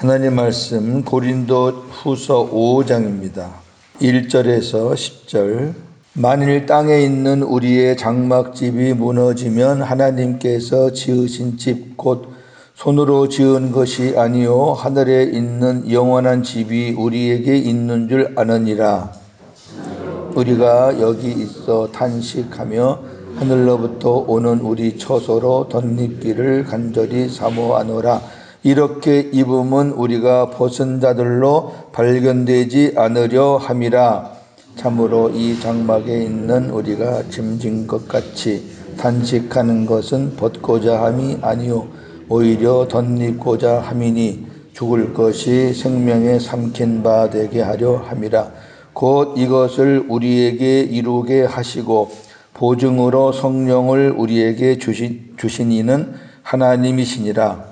하나님 말씀 고린도 후서 5장입니다. 1절에서 10절. 만일 땅에 있는 우리의 장막집이 무너지면 하나님께서 지으신 집 곧 손으로 지은 것이 아니요 하늘에 있는 영원한 집이 우리에게 있는 줄 아느니라. 우리가 여기 있어 탄식하며 하늘로부터 오는 우리 처소로 덧입기를 간절히 사모하노라. 이렇게 입음은 우리가 벗은 자들로 발견되지 않으려 함이라. 참으로 이 장막에 있는 우리가 짐진 것 같이 탄식하는 것은 벗고자 함이 아니요 오히려 덧입고자 함이니 죽을 것이 생명에 삼킨 바 되게 하려 함이라. 곧 이것을 우리에게 이루게 하시고 보증으로 성령을 우리에게 주신 이는 하나님이시니라.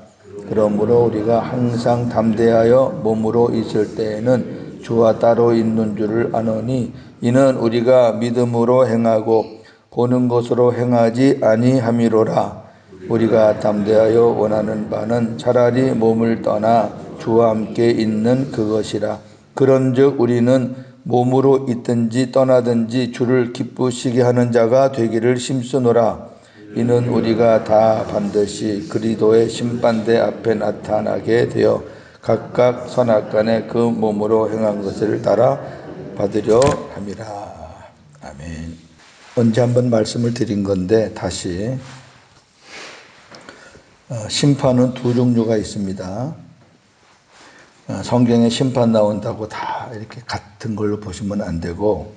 그러므로 우리가 항상 담대하여 몸으로 있을 때에는 주와 따로 있는 줄을 아노니 이는 우리가 믿음으로 행하고 보는 것으로 행하지 아니함이로라. 우리가 담대하여 원하는 바는 차라리 몸을 떠나 주와 함께 있는 그것이라. 그런즉 우리는 몸으로 있든지 떠나든지 주를 기쁘시게 하는 자가 되기를 힘쓰노라. 이는 우리가 다 반드시 그리스도의 심판대 앞에 나타나게 되어 각각 선악간에 그 몸으로 행한 것을 따라 받으려 함이라. 아멘. 언제 한번 말씀을 드린 건데 다시 심판은 두 종류가 있습니다. 성경에 심판 나온다고 다 이렇게 같은 걸로 보시면 안 되고,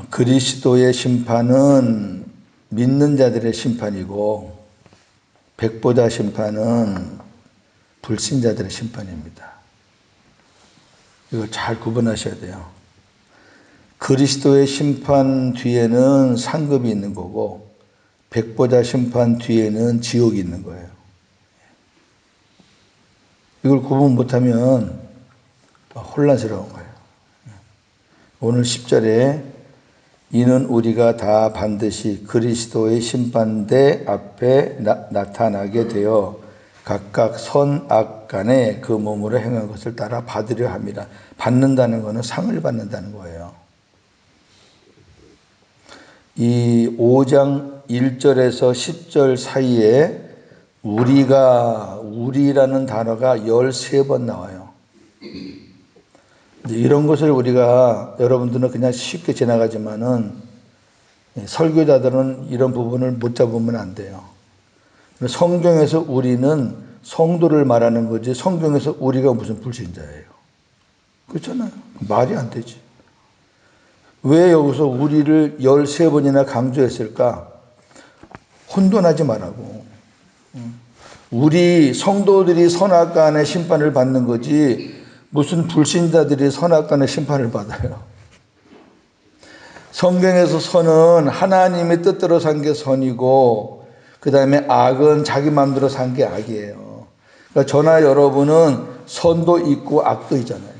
그리스도의 심판은 믿는 자들의 심판이고 백보자 심판은 불신자들의 심판입니다. 이걸 잘 구분하셔야 돼요. 그리스도의 심판 뒤에는 상급이 있는 거고 백보자 심판 뒤에는 지옥이 있는 거예요. 이걸 구분 못하면 혼란스러운 거예요. 오늘 10절에 이는 우리가 다 반드시 그리스도의 심판대 앞에 나타나게 되어 각각 선악간에 그 몸으로 행한 것을 따라 받으려 합니다. 받는다는 것은 상을 받는다는 거예요. 이 5장 1절에서 10절 사이에 우리라는 단어가 13번 나와요. 이런 것을 우리가, 여러분들은 그냥 쉽게 지나가지만은 설교자들은 이런 부분을 못 잡으면 안 돼요. 성경에서 우리는 성도를 말하는 거지 성경에서 우리가 무슨 불신자예요. 그렇잖아요. 말이 안 되지. 왜 여기서 우리를 13번이나 강조했을까? 혼돈하지 말라고. 우리 성도들이 선악간의 심판을 받는 거지 무슨 불신자들이 선악간의 심판을 받아요. 성경에서 선은 하나님의 뜻대로 산 게 선이고 그 다음에 악은 자기 마음대로 산 게 악이에요. 그러니까 저나 여러분은 선도 있고 악도 있잖아요.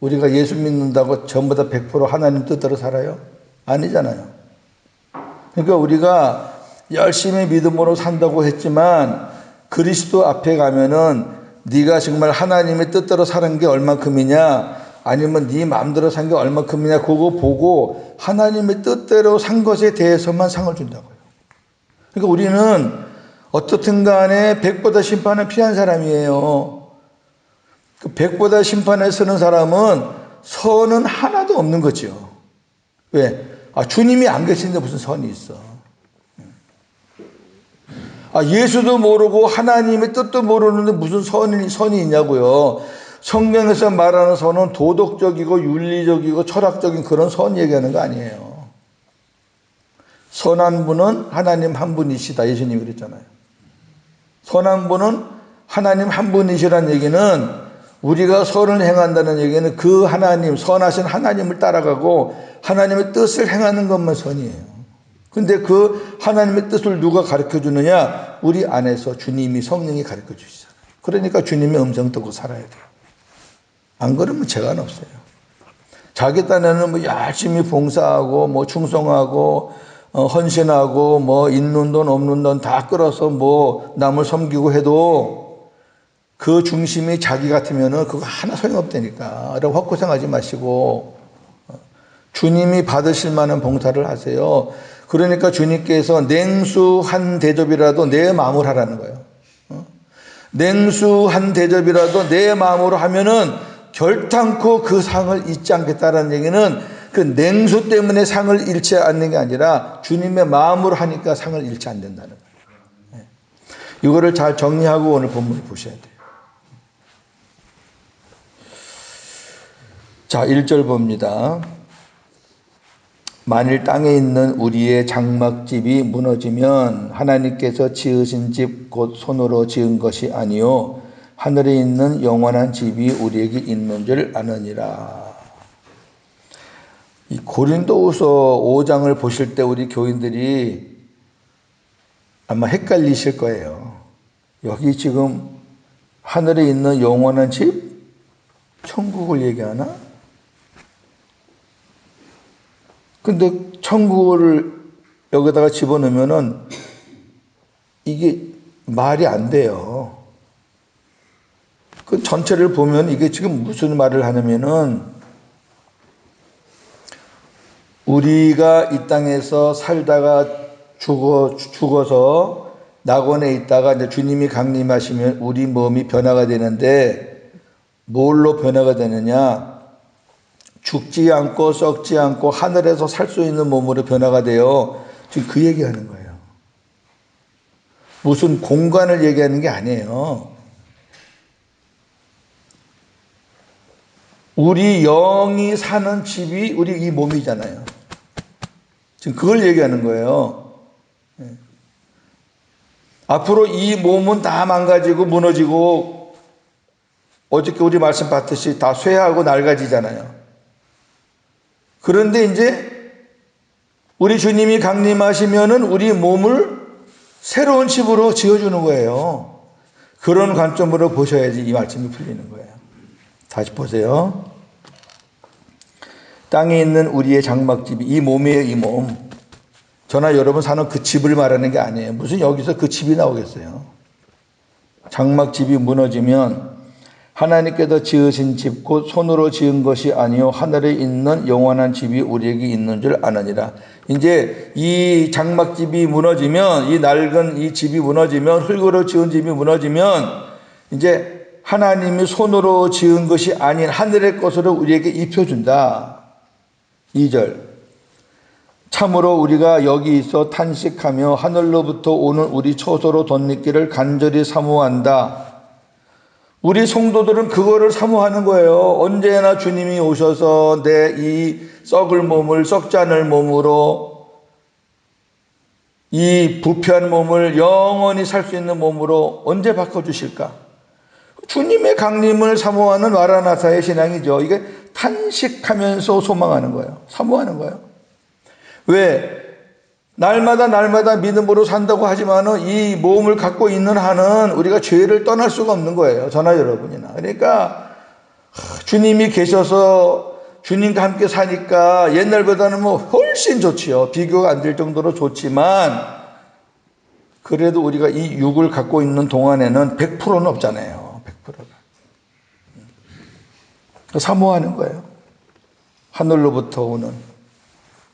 우리가 예수 믿는다고 전부 다 100% 하나님 뜻대로 살아요? 아니잖아요. 그러니까 우리가 열심히 믿음으로 산다고 했지만 그리스도 앞에 가면은 네가 정말 하나님의 뜻대로 사는 게 얼마큼이냐 아니면 네 마음대로 산 게 얼마큼이냐 그거 보고 하나님의 뜻대로 산 것에 대해서만 상을 준다고요. 그러니까 우리는 어떻든 간에 백보다 심판을 피한 사람이에요. 그 백보다 심판에 서는 사람은 선은 하나도 없는 거죠. 왜? 주님이 안 계신데 무슨 선이 있어. 예수도 모르고 하나님의 뜻도 모르는데 무슨 선이 있냐고요. 성경에서 말하는 선은 도덕적이고 윤리적이고 철학적인 그런 선 얘기하는 거 아니에요. 선한 분은 하나님 한 분이시다. 예수님이 그랬잖아요. 선한 분은 하나님 한 분이시라는 얘기는 우리가 선을 행한다는 얘기는 그 하나님, 선하신 하나님을 따라가고 하나님의 뜻을 행하는 것만 선이에요. 근데 그 하나님의 뜻을 누가 가르쳐 주느냐? 우리 안에서 주님이 성령이 가르쳐 주시잖아요. 그러니까 주님의 음성 듣고 살아야 돼요. 안 그러면 재간 없어요. 자기 딴에는 열심히 봉사하고 충성하고 헌신하고 있는 돈 없는 돈 다 끌어서 남을 섬기고 해도 그 중심이 자기 같으면은 그거 하나 소용없다니까. 라고 헛고생하지 마시고 주님이 받으실 만한 봉사를 하세요. 그러니까 주님께서 냉수 한 대접이라도 내 마음으로 하라는 거예요. 냉수 한 대접이라도 내 마음으로 하면은 결탄코 그 상을 잊지 않겠다라는 얘기는 그 냉수 때문에 상을 잃지 않는 게 아니라 주님의 마음으로 하니까 상을 잃지 않는다는 거예요. 이거를 잘 정리하고 오늘 본문을 보셔야 돼요. 자, 1절 봅니다. 만일 땅에 있는 우리의 장막집이 무너지면 하나님께서 지으신 집 곧 손으로 지은 것이 아니요 하늘에 있는 영원한 집이 우리에게 있는 줄 아느니라. 이 고린도후서 5장을 보실 때 우리 교인들이 아마 헷갈리실 거예요. 여기 지금 하늘에 있는 영원한 집? 천국을 얘기하나? 근데 천국을 여기다가 집어넣으면은 이게 말이 안 돼요. 그 전체를 보면 이게 지금 무슨 말을 하냐면은 우리가 이 땅에서 살다가 죽어서 낙원에 있다가 이제 주님이 강림하시면 우리 몸이 변화가 되는데 뭘로 변화가 되느냐? 죽지 않고 썩지 않고 하늘에서 살 수 있는 몸으로 변화가 돼요. 지금 그 얘기하는 거예요. 무슨 공간을 얘기하는 게 아니에요. 우리 영이 사는 집이 우리 이 몸이잖아요. 지금 그걸 얘기하는 거예요. 앞으로 이 몸은 다 망가지고 무너지고 어저께 우리 말씀 봤듯이 다 쇠하고 낡아지잖아요. 그런데 이제 우리 주님이 강림하시면은 우리 몸을 새로운 집으로 지어주는 거예요. 그런 관점으로 보셔야지 이 말씀이 풀리는 거예요. 다시 보세요. 땅에 있는 우리의 장막집이 이 몸이에요, 이 몸. 저나 여러분 사는 그 집을 말하는 게 아니에요. 무슨 여기서 그 집이 나오겠어요. 장막집이 무너지면 하나님께서 지으신 집 곧 손으로 지은 것이 아니요 하늘에 있는 영원한 집이 우리에게 있는 줄 아느니라. 이제 이 장막집이 무너지면 이 낡은 이 집이 무너지면 흙으로 지은 집이 무너지면 이제 하나님이 손으로 지은 것이 아닌 하늘의 것으로 우리에게 입혀준다. 2절 참으로 우리가 여기 있어 탄식하며 하늘로부터 오는 우리 처소로 덧입기를 간절히 사모한다. 우리 성도들은 그거를 사모하는 거예요. 언제나 주님이 오셔서 내 이 썩을 몸을 썩지 않을 몸으로 이 부패한 몸을 영원히 살 수 있는 몸으로 언제 바꿔주실까? 주님의 강림을 사모하는 마라나사의 신앙이죠. 이게 탄식하면서 소망하는 거예요. 사모하는 거예요. 왜? 날마다 믿음으로 산다고 하지만은 이 몸을 갖고 있는 한은 우리가 죄를 떠날 수가 없는 거예요. 저나 여러분이나. 그러니까 주님이 계셔서 주님과 함께 사니까 옛날보다는 뭐 훨씬 좋지요. 비교가 안 될 정도로 좋지만 그래도 우리가 이 육을 갖고 있는 동안에는 100%는 없잖아요. 100%가. 사모하는 거예요. 하늘로부터 오는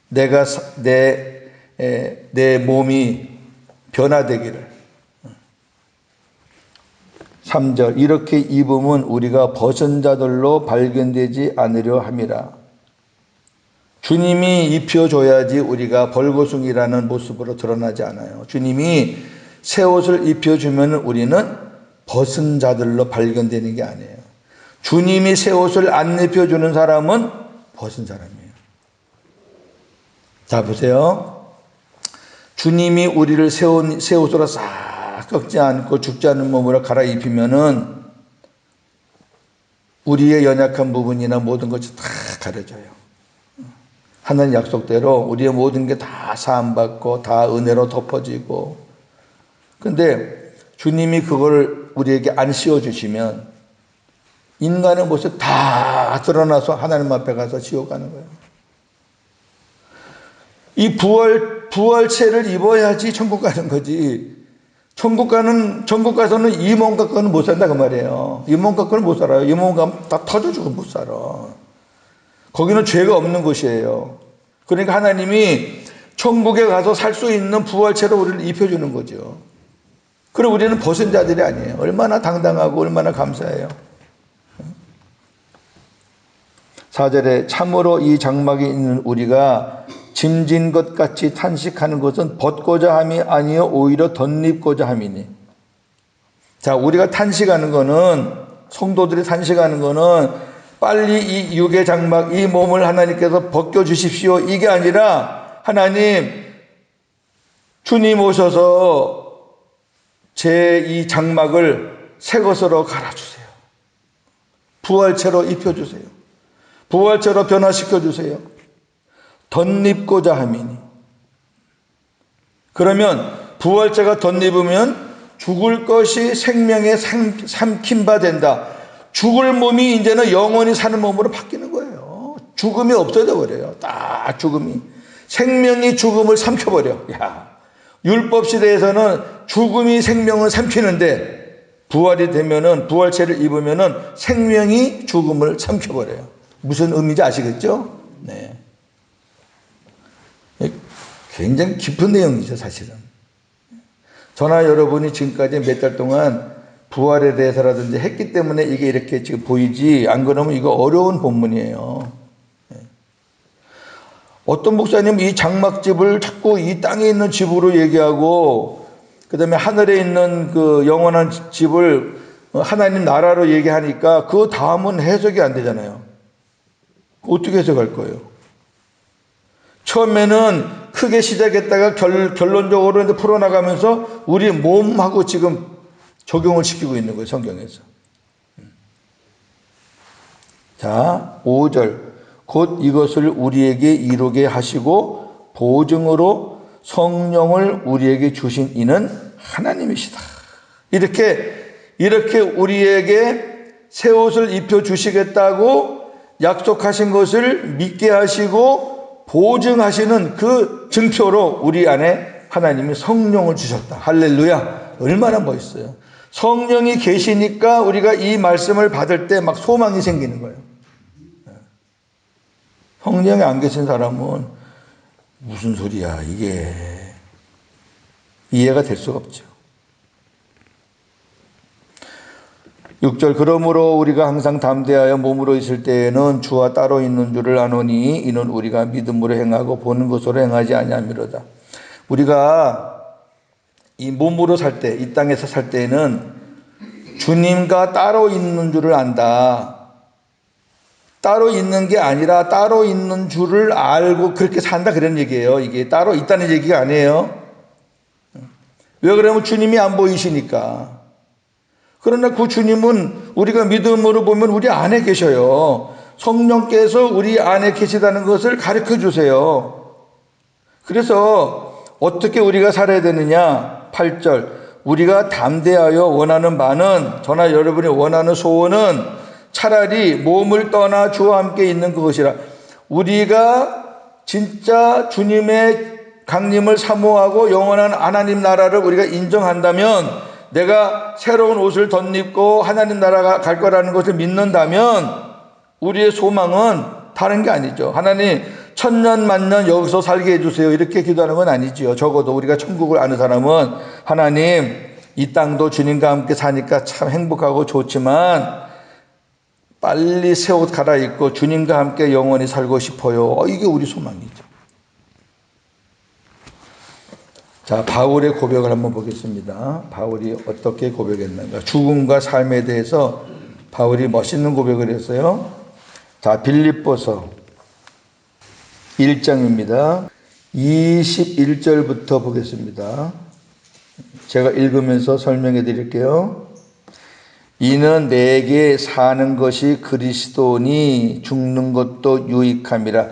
내가 내 몸이 변화되기를. 3절 이렇게 입으면 우리가 벗은 자들로 발견되지 않으려 함이라. 주님이 입혀줘야지 우리가 벌거숭이라는 모습으로 드러나지 않아요. 주님이 새 옷을 입혀주면 우리는 벗은 자들로 발견되는 게 아니에요. 주님이 새 옷을 안 입혀주는 사람은 벗은 사람이에요. 자 보세요. 주님이 우리를 새 옷으로 싹 썩지 않고 죽지 않는 몸으로 갈아입히면은 우리의 연약한 부분이나 모든 것이 다 가려져요. 하나님 약속대로 우리의 모든 게 다 사함받고 다 은혜로 덮어지고. 근데 주님이 그걸 우리에게 안 씌워주시면 인간의 모습 다 드러나서 하나님 앞에 가서 지옥 가는 거예요. 이 부활체를 입어야지 천국 가는 거지. 천국 가서는 이 몸 갖고는 못 산다 그 말이에요. 이 몸 갖고는 못 살아요. 이 몸 가면 다 터져주고 못 살아. 거기는 죄가 없는 곳이에요. 그러니까 하나님이 천국에 가서 살 수 있는 부활체로 우리를 입혀주는 거죠. 그리고 우리는 벗은 자들이 아니에요. 얼마나 당당하고 얼마나 감사해요. 4절에 참으로 이 장막에 있는 우리가 짐진 것 같이 탄식하는 것은 벗고자 함이 아니요 오히려 덧입고자 함이니. 자, 우리가 탄식하는 거는, 성도들이 탄식하는 거는 빨리 이 육의 장막, 이 몸을 하나님께서 벗겨주십시오 이게 아니라, 하나님 주님 오셔서 제 이 장막을 새 것으로 갈아주세요. 부활체로 입혀주세요. 부활체로 변화시켜주세요. 덧입고자 함이니. 그러면 부활체가 덧입으면 죽을 것이 생명에 삼킨 바 된다. 죽을 몸이 이제는 영원히 사는 몸으로 바뀌는 거예요. 죽음이 없어져 버려요. 딱 죽음이. 생명이 죽음을 삼켜버려. 야, 율법 시대에서는 죽음이 생명을 삼키는데 부활이 되면은, 부활체를 입으면은 생명이 죽음을 삼켜버려요. 무슨 의미인지 아시겠죠? 네. 굉장히 깊은 내용이죠, 사실은. 저나 여러분이 지금까지 몇 달 동안 부활에 대해서라든지 했기 때문에 이게 이렇게 지금 보이지, 안 그러면 이거 어려운 본문이에요. 어떤 목사님은 이 장막집을 자꾸 이 땅에 있는 집으로 얘기하고, 그 다음에 하늘에 있는 그 영원한 집을 하나님 나라로 얘기하니까 그 다음은 해석이 안 되잖아요. 어떻게 해석할 거예요? 처음에는 크게 시작했다가 결론적으로 이제 풀어나가면서 우리 몸하고 지금 적용을 시키고 있는 거예요, 성경에서. 자, 5절. 곧 이것을 우리에게 이루게 하시고 보증으로 성령을 우리에게 주신 이는 하나님이시다. 이렇게 우리에게 새 옷을 입혀 주시겠다고 약속하신 것을 믿게 하시고 보증하시는 그 증표로 우리 안에 하나님이 성령을 주셨다. 할렐루야. 얼마나 멋있어요. 성령이 계시니까 우리가 이 말씀을 받을 때 막 소망이 생기는 거예요. 성령이 안 계신 사람은 무슨 소리야 이게 이해가 될 수가 없죠. 6절. 그러므로 우리가 항상 담대하여 몸으로 있을 때에는 주와 따로 있는 줄을 아노니 이는 우리가 믿음으로 행하고 보는 것으로 행하지 아니함이로다. 우리가 이 몸으로 살 때, 이 땅에서 살 때에는 주님과 따로 있는 줄을 안다. 따로 있는 게 아니라 따로 있는 줄을 알고 그렇게 산다, 그런 얘기예요. 이게 따로 있다는 얘기가 아니에요. 왜 그러면 주님이 안 보이시니까. 그러나 그 주님은 우리가 믿음으로 보면 우리 안에 계셔요. 성령께서 우리 안에 계시다는 것을 가르쳐 주세요. 그래서 어떻게 우리가 살아야 되느냐. 8절. 우리가 담대하여 원하는 바는, 저나 여러분이 원하는 소원은 차라리 몸을 떠나 주와 함께 있는 그것이라. 우리가 진짜 주님의 강림을 사모하고 영원한 하나님 나라를 우리가 인정한다면, 내가 새로운 옷을 덧입고 하나님 나라가 갈 거라는 것을 믿는다면 우리의 소망은 다른 게 아니죠. 하나님 천년 만년 여기서 살게 해주세요 이렇게 기도하는 건 아니지요. 적어도 우리가 천국을 아는 사람은 하나님 이 땅도 주님과 함께 사니까 참 행복하고 좋지만 빨리 새 옷 갈아입고 주님과 함께 영원히 살고 싶어요. 이게 우리 소망이죠. 자, 바울의 고백을 한번 보겠습니다. 바울이 어떻게 고백했는가. 죽음과 삶에 대해서 바울이 멋있는 고백을 했어요. 자, 빌립보서 1장입니다. 21절부터 보겠습니다. 제가 읽으면서 설명해 드릴게요. 이는 내게 사는 것이 그리스도니 죽는 것도 유익함이라.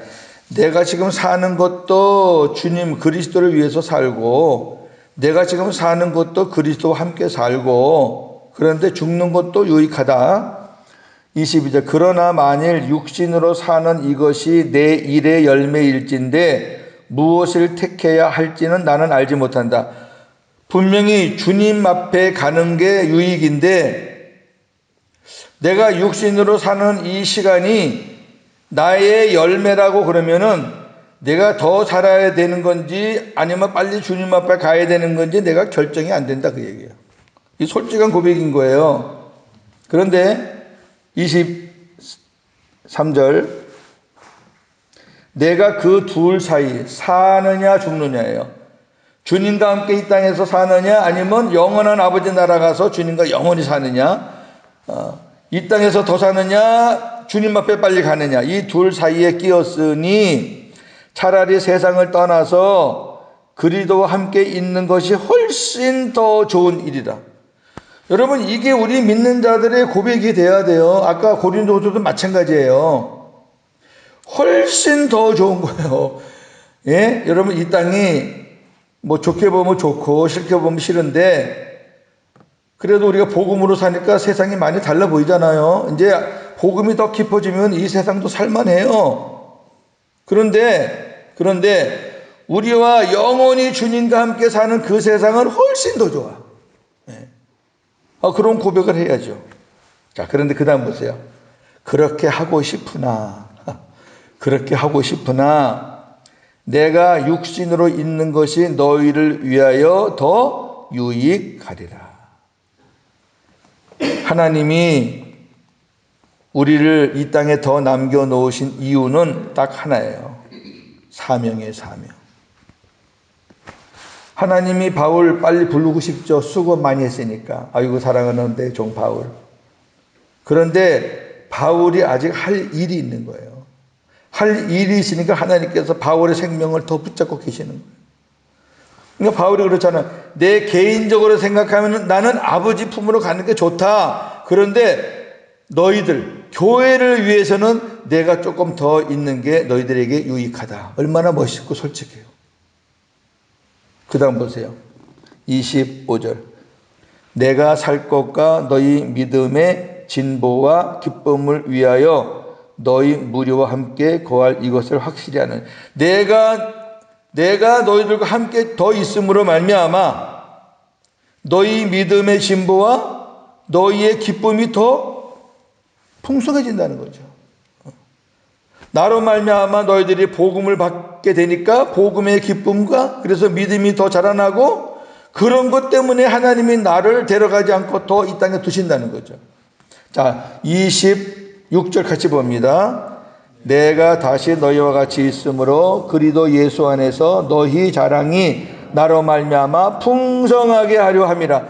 내가 지금 사는 것도 주님 그리스도를 위해서 살고, 내가 지금 사는 것도 그리스도와 함께 살고, 그런데 죽는 것도 유익하다. 22절. 그러나 만일 육신으로 사는 이것이 내 일의 열매일진데 무엇을 택해야 할지는 나는 알지 못한다. 분명히 주님 앞에 가는 게 유익인데 내가 육신으로 사는 이 시간이 나의 열매라고 그러면은 내가 더 살아야 되는 건지 아니면 빨리 주님 앞에 가야 되는 건지 내가 결정이 안 된다 그 얘기예요. 이 솔직한 고백인 거예요. 그런데 23절 내가 그 둘 사이 사느냐 죽느냐예요. 주님과 함께 이 땅에서 사느냐 아니면 영원한 아버지 나라 가서 주님과 영원히 사느냐, 이 땅에서 더 사느냐 주님 앞에 빨리 가느냐, 이 둘 사이에 끼었으니 차라리 세상을 떠나서 그리스도와 함께 있는 것이 훨씬 더 좋은 일이다. 여러분 이게 우리 믿는 자들의 고백이 돼야 돼요. 아까 고린도서도 마찬가지예요. 훨씬 더 좋은 거예요. 예? 여러분 이 땅이 뭐 좋게 보면 좋고 싫게 보면 싫은데 그래도 우리가 복음으로 사니까 세상이 많이 달라 보이잖아요. 이제 복음이 더 깊어지면 이 세상도 살만해요. 그런데 우리와 영원히 주님과 함께 사는 그 세상은 훨씬 더 좋아. 예. 그런 고백을 해야죠. 자, 그런데 그 다음 보세요. 그렇게 하고 싶으나 내가 육신으로 있는 것이 너희를 위하여 더 유익하리라. 하나님이 우리를 이 땅에 더 남겨놓으신 이유는 딱 하나예요. 사명이에요, 사명. 하나님이 바울 빨리 부르고 싶죠. 수고 많이 했으니까. 아이고 사랑하는 내 종 바울. 그런데 바울이 아직 할 일이 있는 거예요. 할 일이 있으니까 하나님께서 바울의 생명을 더 붙잡고 계시는 거예요. 그러니까 바울이 그렇잖아요. 내 개인적으로 생각하면 나는 아버지 품으로 가는 게 좋다. 그런데 너희들 교회를 위해서는 내가 조금 더 있는 게 너희들에게 유익하다. 얼마나 멋있고 솔직해요. 그 다음 보세요. 25절 내가 살 것과 너희 믿음의 진보와 기쁨을 위하여 너희 무리와 함께 거할 이것을 확실히 하는 내가 너희들과 함께 더 있음으로 말미암아 너희 믿음의 진보와 너희의 기쁨이 더 풍성해진다는 거죠. 나로 말미암아 너희들이 복음을 받게 되니까 복음의 기쁨과 그래서 믿음이 더 자라나고 그런 것 때문에 하나님이 나를 데려가지 않고 더 이 땅에 두신다는 거죠. 자, 26절 같이 봅니다. 내가 다시 너희와 같이 있으므로 그리스도 예수 안에서 너희 자랑이 나로 말미암아 풍성하게 하려 함이라.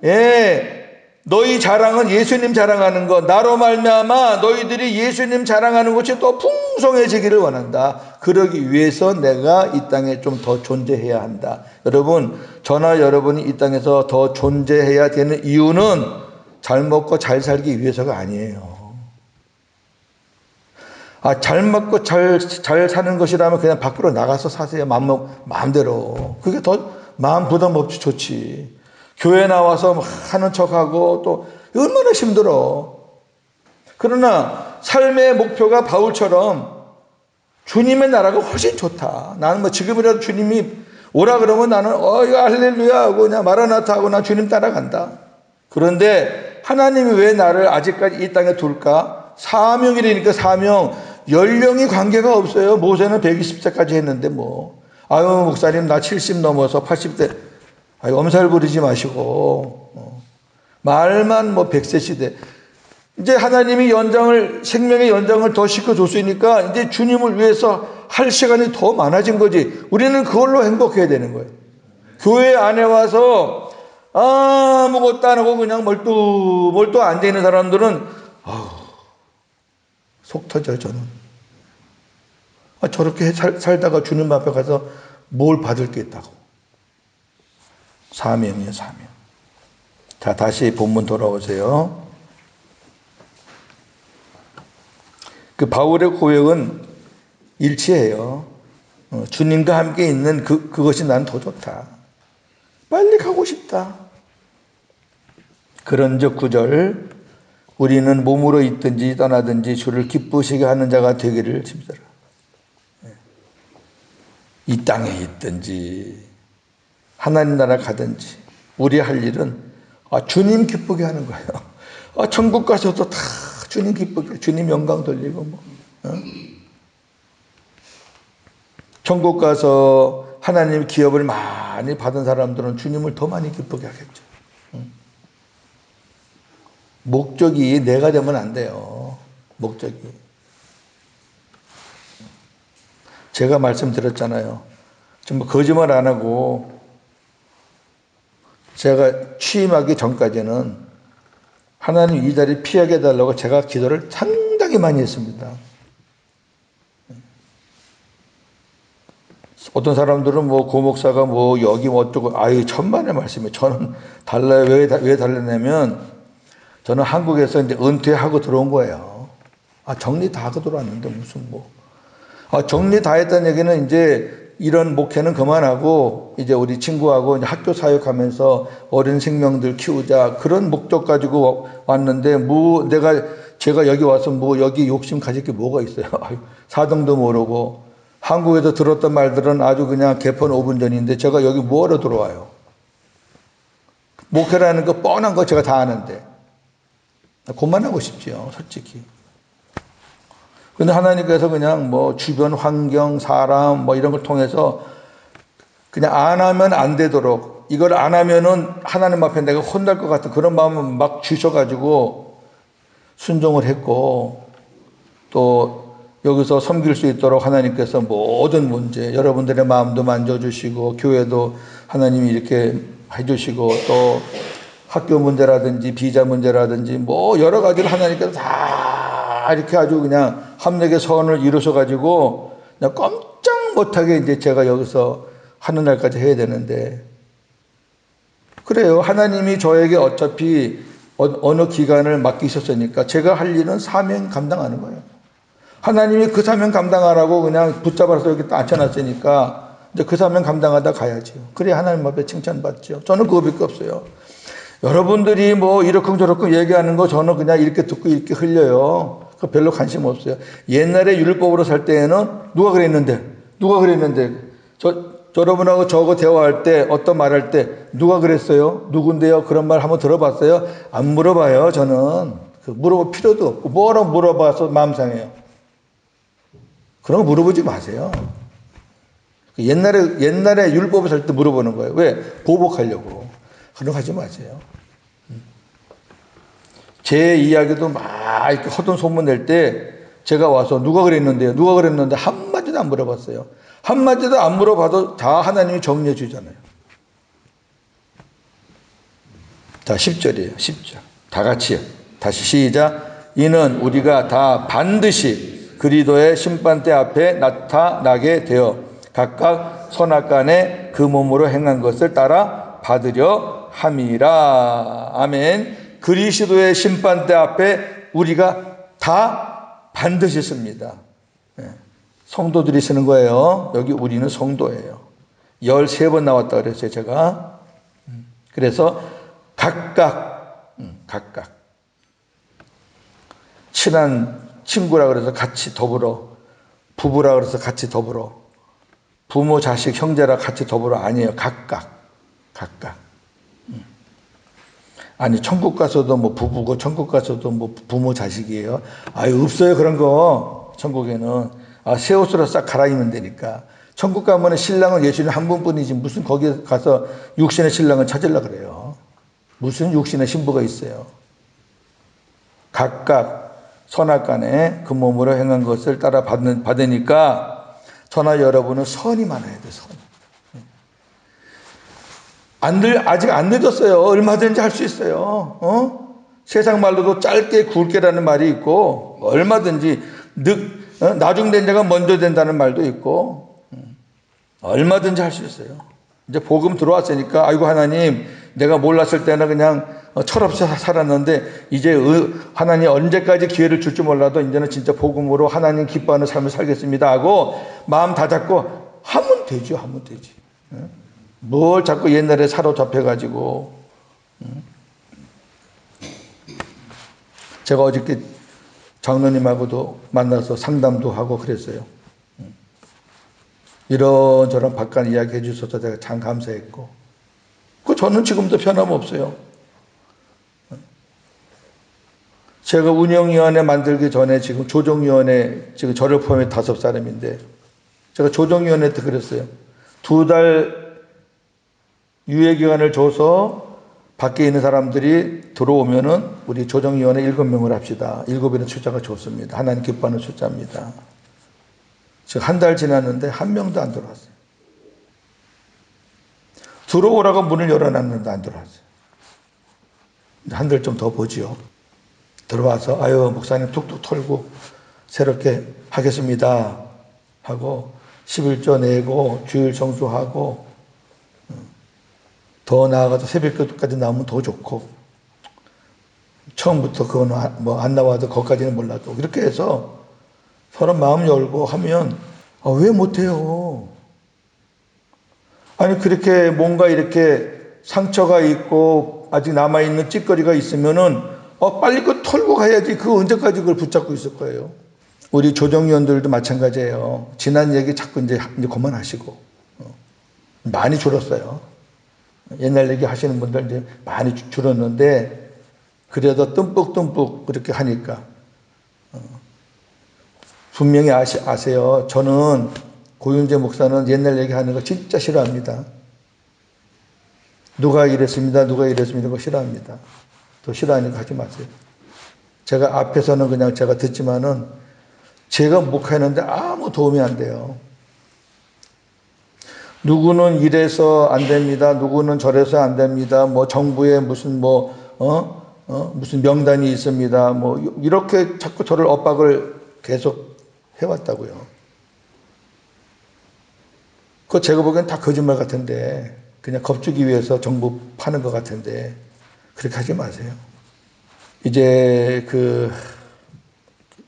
예. 너희 자랑은 예수님 자랑하는 것, 나로 말미암아 너희들이 예수님 자랑하는 것이 또 풍성해지기를 원한다. 그러기 위해서 내가 이 땅에 좀 더 존재해야 한다. 여러분, 저나 여러분이 이 땅에서 더 존재해야 되는 이유는 잘 먹고 잘 살기 위해서가 아니에요. 잘 먹고 잘 사는 것이라면 그냥 밖으로 나가서 사세요. 마음대로. 그게 더 마음 부담 없이 좋지. 교회 나와서 하는 척하고 또 얼마나 힘들어. 그러나 삶의 목표가 바울처럼 주님의 나라가 훨씬 좋다. 나는 뭐 지금이라도 주님이 오라 그러면 나는 할렐루야 하고 그냥 마라나타 하고 난 주님 따라간다. 그런데 하나님이 왜 나를 아직까지 이 땅에 둘까? 사명이라니까 사명. 연령이 관계가 없어요. 모세는 120세까지 했는데 뭐. 아유 목사님 나 70 넘어서 80대. 엄살 부리지 마시고 말만 뭐 100세 시대. 이제 하나님이 생명의 연장을 더 시켜줬으니까 이제 주님을 위해서 할 시간이 더 많아진 거지. 우리는 그걸로 행복해야 되는 거예요. 교회 안에 와서 아무것도 안 하고 그냥 멀뚱 앉아 있는 사람들은 속 터져 저는. 저렇게 살다가 주님 앞에 가서 뭘 받을 게 있다고. 사명이에요, 사명. 자, 다시 본문 돌아오세요. 그 바울의 고백은 일치해요. 주님과 함께 있는 그것이 난 더 좋다. 빨리 가고 싶다. 그런즉 9절 우리는 몸으로 있든지 떠나든지 주를 기쁘시게 하는 자가 되기를 힘들어. 이 땅에 있든지 하나님 나라 가든지 우리 할 일은 주님 기쁘게 하는 거예요. 천국 가서도 다 주님 기쁘게, 주님 영광 돌리고 뭐. 천국 가서 하나님 기업을 많이 받은 사람들은 주님을 더 많이 기쁘게 하겠죠. 목적이 내가 되면 안 돼요. 목적이. 제가 말씀드렸잖아요. 정말 거짓말 안 하고 제가 취임하기 전까지는 하나님 이 자리 피하게 해달라고 제가 기도를 상당히 많이 했습니다. 어떤 사람들은 뭐 고목사가 뭐 여기 뭐 어쩌고 천만의 말씀이에요. 저는 달라요. 왜 달라냐면 저는 한국에서 이제 은퇴하고 들어온 거예요. 정리 다 하고 들어왔는데 무슨 뭐. 정리 다 했다는 얘기는 이제 이런 목회는 그만하고 이제 우리 친구하고 이제 학교 사역하면서 어린 생명들 키우자 그런 목적 가지고 왔는데 제가 여기 와서 뭐 여기 욕심 가질 게 뭐가 있어요. 사정도 모르고 한국에서 들었던 말들은 아주 그냥 개편 5분 전인데 제가 여기 뭐하러 들어와요. 목회라는 거 뻔한 거 제가 다 아는데 그만하고 싶지요, 솔직히. 근데 하나님께서 그냥 뭐 주변 환경, 사람 뭐 이런 걸 통해서 그냥 안 하면 안 되도록 이걸 안 하면은 하나님 앞에 내가 혼날 것 같은 그런 마음을 막 주셔가지고 순종을 했고 또 여기서 섬길 수 있도록 하나님께서 모든 문제, 여러분들의 마음도 만져주시고 교회도 하나님이 이렇게 해주시고 또 학교 문제라든지 비자 문제라든지 뭐 여러 가지를 하나님께서 다 이렇게 아주 그냥 합력의 선을 이루셔가지고 그냥 꼼짝 못하게 이제 제가 여기서 하는 날까지 해야 되는데 그래요. 하나님이 저에게 어차피 어느 기간을 맡기셨으니까 제가 할 일은 사명 감당하는 거예요. 하나님이 그 사명 감당하라고 그냥 붙잡아서 여기 앉혀놨으니까 이제 그 사명 감당하다 가야죠. 그래야 하나님 앞에 칭찬받죠. 저는 그거밖에 없어요. 여러분들이 뭐 이러쿵저러쿵 얘기하는 거 저는 그냥 이렇게 듣고 이렇게 흘려요. 그 별로 관심 없어요. 옛날에 율법으로 살 때에는 누가 그랬는데 여러분하고 저하고 대화할 때 어떤 말할 때 누가 그랬어요? 누군데요? 그런 말 한번 들어봤어요? 안 물어봐요. 저는 물어볼 필요도 없고 뭐라고 물어봐서 마음 상해요. 그런 거 물어보지 마세요. 옛날에 율법을 살 때 물어보는 거예요. 왜? 보복하려고. 그런 거 하지 마세요. 제 이야기도 막 이렇게 허튼 소문 낼 때 제가 와서 누가 그랬는데요? 누가 그랬는데 한마디도 안 물어봤어요. 한마디도 안 물어봐도 다 하나님이 정리해 주잖아요. 자, 10절이에요. 10절. 다 같이요. 다시 시작. 이는 우리가 다 반드시 그리스도의 심판대 앞에 나타나게 되어 각각 선악간에 그 몸으로 행한 것을 따라 받으려 함이라. 아멘. 그리스도의 심판대 앞에 우리가 다 반드시 씁니다. 성도들이 쓰는 거예요. 여기 우리는 성도예요. 13번 나왔다 그랬어요, 제가. 그래서 각각 친한 친구라 그래서 같이 더불어, 부부라 그래서 같이 더불어, 부모 자식 형제라 같이 더불어 아니에요. 각각. 아니 천국 가서도 뭐 부부고 천국 가서도 뭐 부모 자식이에요. 없어요 그런 거. 천국에는 새 옷으로 싹 갈아입으면 되니까. 천국 가면 신랑은 예수님 한 분뿐이지 무슨 거기 가서 육신의 신랑을 찾으려고 그래요. 무슨 육신의 신부가 있어요. 각각 선악간에 그 몸으로 행한 것을 따라 받으니까 저나 여러분은 선이 많아야 돼. 선. 아직 안 늦었어요. 얼마든지 할 수 있어요. 세상 말로도 짧게 굵게라는 말이 있고 얼마든지 나중된 자가 먼저 된다는 말도 있고 얼마든지 할 수 있어요. 이제 복음 들어왔으니까 아이고 하나님 내가 몰랐을 때는 그냥 철없이 살았는데 이제 하나님 언제까지 기회를 줄지 몰라도 이제는 진짜 복음으로 하나님 기뻐하는 삶을 살겠습니다 하고 마음 다 잡고 하면 되죠. 뭘 자꾸 옛날에 사로잡혀가지고. 제가 어저께 장로님하고도 만나서 상담도 하고 그랬어요. 이런저런 바깥 이야기 해주셔서 제가 참 감사했고 저는 지금도 변함없어요. 제가 운영위원회 만들기 전에 지금 조정위원회, 지금 저를 포함해 5사람인데, 제가 조정위원회 때 그랬어요. 2달 유예기간을 줘서 밖에 있는 사람들이 들어오면은 우리 조정위원회 7명을 합시다. 7이라는 숫자가 좋습니다. 하나님 기뻐하는 숫자입니다. 지금 한 달 지났는데 한 명도 안 들어왔어요. 들어오라고 문을 열어놨는데 안 들어왔어요. 한 달 좀 더 보지요. 들어와서 아유 목사님 툭툭 털고 새롭게 하겠습니다 하고 11조 내고 주일 성수하고 더 나아가서 새벽기도까지 나오면 더 좋고 처음부터 그건 뭐 안 나와도 거기까지는 몰라도 이렇게 해서 서로 마음 열고 하면 왜 못해요? 아니 그렇게 뭔가 이렇게 상처가 있고 아직 남아있는 찌꺼기가 있으면은 빨리 그거 털고 가야지. 그거 언제까지 그걸 붙잡고 있을 거예요? 우리 조정위원들도 마찬가지예요. 지난 얘기 자꾸 이제 그만하시고 많이 줄었어요. 옛날 얘기 하시는 분들 이제 많이 줄었는데 그래도 듬뿍듬뿍 그렇게 하니까 분명히 아세요. 저는 고윤재 목사는 옛날 얘기하는 거 진짜 싫어합니다. 누가 이랬습니다. 누가 이랬습니다. 그거 싫어합니다. 또 싫어하니까 하지 마세요. 제가 앞에서는 그냥 제가 듣지만은 제가 목회하는데 아무 도움이 안 돼요. 누구는 이래서 안 됩니다. 누구는 저래서 안 됩니다. 뭐 정부에 무슨 무슨 명단이 있습니다. 뭐 이렇게 자꾸 저를 엇박을 계속 해왔다고요. 그거 제가 보기엔 다 거짓말 같은데 그냥 겁주기 위해서 정부 파는 것 같은데 그렇게 하지 마세요. 이제 그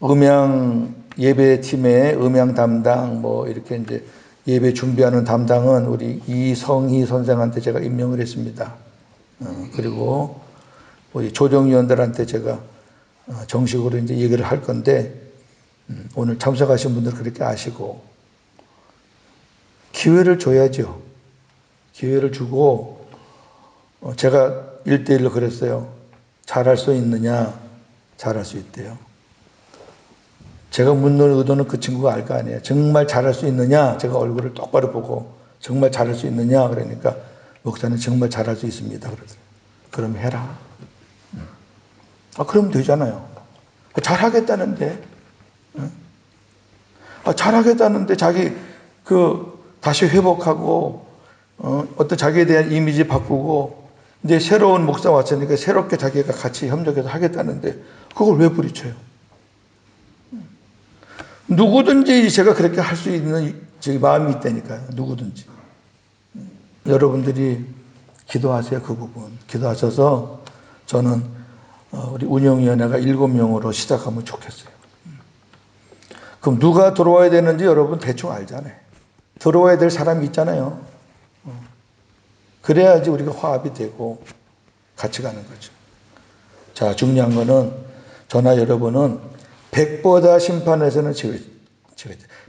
음향 예배팀의 음향 담당 뭐 이렇게 이제 예배 준비하는 담당은 우리 이성희 선생한테 제가 임명을 했습니다. 그리고 우리 조정위원들한테 제가 정식으로 이제 얘기를 할 건데 오늘 참석하신 분들 그렇게 아시고 기회를 줘야죠. 기회를 주고 제가 1대1로 그랬어요. 잘할 수 있느냐? 잘할 수 있대요. 제가 묻는 의도는 그 친구가 알 거 아니에요. 정말 잘할 수 있느냐? 제가 얼굴을 똑바로 보고 정말 잘할 수 있느냐? 그러니까 목사는 정말 잘할 수 있습니다. 그러더라고요. 그럼 해라. 그럼 되잖아요. 잘하겠다는데. 잘하겠다는데 자기 다시 회복하고 어떤 자기에 대한 이미지 바꾸고 이제 새로운 목사 왔으니까 새롭게 자기가 같이 협력해서 하겠다는데 그걸 왜 부딪혀요? 누구든지 제가 그렇게 할 수 있는 제 마음이 있다니까요. 누구든지. 여러분들이 기도하세요. 그 부분. 기도하셔서 저는 우리 운영위원회가 7명으로 시작하면 좋겠어요. 그럼 누가 들어와야 되는지 여러분 대충 알잖아요. 들어와야 될 사람이 있잖아요. 그래야지 우리가 화합이 되고 같이 가는 거죠. 자, 중요한 거는 저나 여러분은 백보다 심판에서는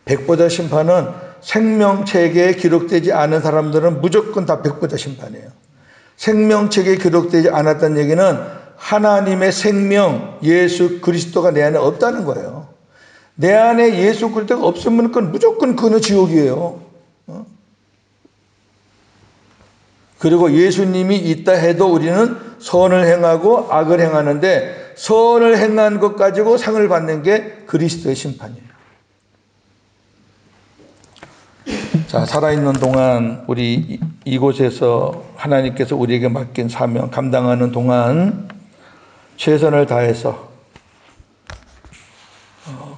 백보다 심판은 생명책에 기록되지 않은 사람들은 무조건 다 백보다 심판이에요. 생명책에 기록되지 않았다는 얘기는 하나님의 생명 예수 그리스도가 내 안에 없다는 거예요. 내 안에 예수 그리스도가 없으면 그건 무조건 그는 지옥이에요. 그리고 예수님이 있다 해도 우리는 선을 행하고 악을 행하는데 선을 행한 것 가지고 상을 받는 게 그리스도의 심판이에요. 자, 살아있는 동안 우리 이곳에서 하나님께서 우리에게 맡긴 사명 감당하는 동안 최선을 다해서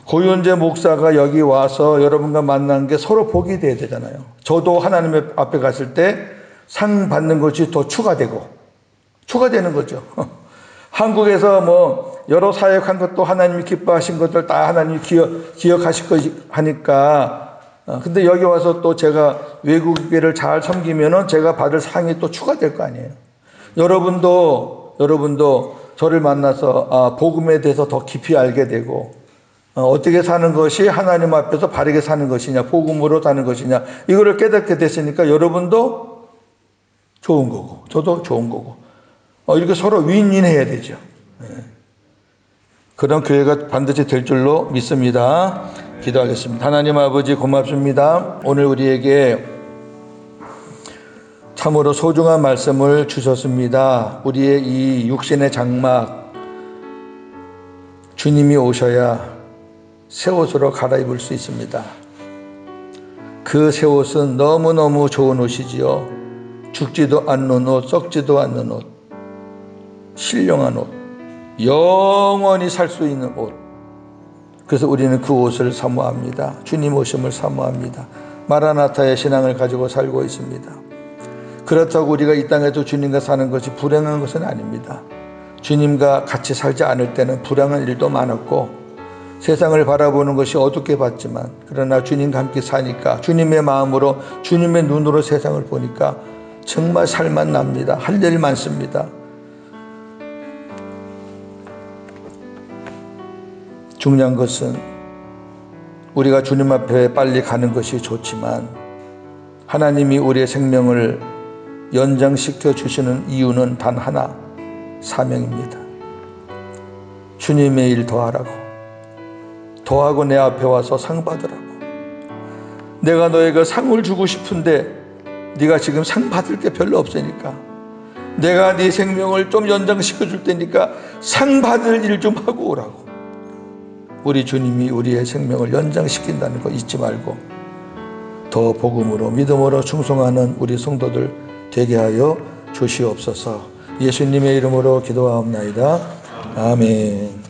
고윤재 목사가 여기 와서 여러분과 만난 게 서로 복이 돼야 되잖아요. 저도 하나님 앞에 갔을 때 상 받는 것이 더 추가되는 거죠. 한국에서 뭐 여러 사역한 것도 하나님이 기뻐하신 것들 다 하나님이 기억하실 거 하니까 근데 여기 와서 또 제가 외국계를 잘 섬기면은 제가 받을 상이 또 추가될 거 아니에요. 여러분도 저를 만나서 복음에 대해서 더 깊이 알게 되고 어떻게 사는 것이 하나님 앞에서 바르게 사는 것이냐 복음으로 사는 것이냐 이거를 깨닫게 됐으니까 여러분도 좋은 거고 저도 좋은 거고 이렇게 서로 윈윈해야 되죠. 그런 교회가 반드시 될 줄로 믿습니다. 기도하겠습니다. 하나님 아버지 고맙습니다. 오늘 우리에게 참으로 소중한 말씀을 주셨습니다. 우리의 이 육신의 장막 주님이 오셔야 새 옷으로 갈아입을 수 있습니다. 그 새 옷은 너무너무 좋은 옷이지요. 죽지도 않는 옷, 썩지도 않는 옷, 신령한 옷, 영원히 살 수 있는 옷. 그래서 우리는 그 옷을 사모합니다. 주님 오심을 사모합니다. 마라나타의 신앙을 가지고 살고 있습니다. 그렇다고 우리가 이 땅에도 주님과 사는 것이 불행한 것은 아닙니다. 주님과 같이 살지 않을 때는 불행한 일도 많았고 세상을 바라보는 것이 어둡게 봤지만 그러나 주님과 함께 사니까 주님의 마음으로 주님의 눈으로 세상을 보니까 정말 살만 납니다. 할 일 많습니다. 중요한 것은 우리가 주님 앞에 빨리 가는 것이 좋지만 하나님이 우리의 생명을 연장시켜 주시는 이유는 단 하나, 사명입니다. 주님의 일 더하고 내 앞에 와서 상 받으라고. 내가 너에게 상을 주고 싶은데 네가 지금 상 받을 게 별로 없으니까 내가 네 생명을 좀 연장시켜 줄 테니까 상 받을 일 좀 하고 오라고. 우리 주님이 우리의 생명을 연장시킨다는 거 잊지 말고 더 복음으로 믿음으로 충성하는 우리 성도들 되게 하여 주시옵소서. 예수님의 이름으로 기도하옵나이다. 아멘.